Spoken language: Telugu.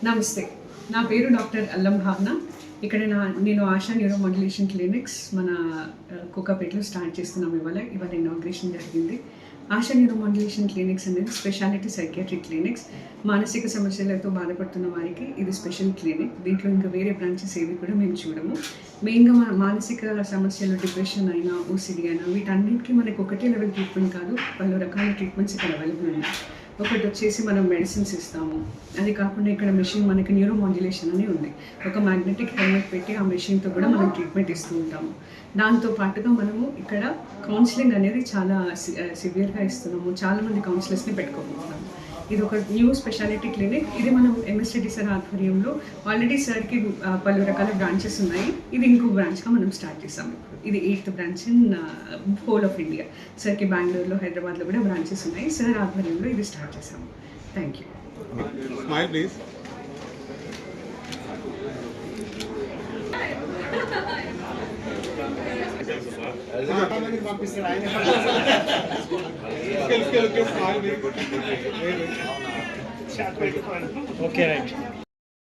నమస్తే, నా పేరు డాక్టర్ అల్లం భావన. ఇక్కడ నేను ఆశా న్యూరో మాడ్యులేషన్ క్లినిక్స్ మన కోకాపేటలో స్టార్ట్ చేస్తున్నాం. ఇవాళ ఇనాగ్రేషన్ జరిగింది. ఆశా న్యూరో మాడ్యులేషన్ క్లినిక్స్ అనేది స్పెషాలిటీ సైకియాట్రిక్ క్లినిక్స్. మానసిక సమస్యలతో బాధపడుతున్న వారికి ఇది స్పెషల్ క్లినిక్. దీంట్లో ఇంకా వేరే బ్రాంచెస్ ఏవి కూడా మేము చూడము. మెయిన్గా మానసిక సమస్యలు, డిప్రెషన్ అయినా, ఓసిడి అయినా, వీటన్నిటికీ మనకు ఒకటే లెవెల్ ట్రీట్మెంట్ కాదు, పలు రకాల ట్రీట్మెంట్స్ ఇక్కడ అవైలబుల్ ఉన్నాయి. ఒకటి వచ్చేసి మనం మెడిసిన్స్ ఇస్తాము. అది కాకుండా ఇక్కడ మెషిన్ మనకి న్యూరో మాడ్యులేషన్ అని ఉంది. ఒక మ్యాగ్నెటిక్ హెల్మెట్ పెట్టి ఆ మెషిన్తో కూడా మనం ట్రీట్మెంట్ ఇస్తూ ఉంటాము. దాంతో పాటుగా మనము ఇక్కడ కౌన్సిలింగ్ అనేది చాలా సివియర్గా ఇస్తున్నాము. చాలామంది కౌన్సిలర్స్ని పెట్టుకోబోతున్నాము. ఇది ఒక న్యూ స్పెషాలిటీ క్లినిక్. ఇది మనం ఎంఎస్డి సార్ ఆధ్వర్యంలో ఆల్రెడీ సార్కి పలు రకాల బ్రాంచెస్ ఉన్నాయి. ఇది ఇంకో బ్రాంచ్గా మనం స్టార్ట్ చేసాము. ఇది 8th branch in whole of India. సార్కి బెంగళూరులో, హైదరాబాద్లో కూడా బ్రాంచెస్ ఉన్నాయి. సార్ ఆధ్వర్యంలో ఇది స్టార్ట్ చేసాము. Thank you. Smile please. Okay, right.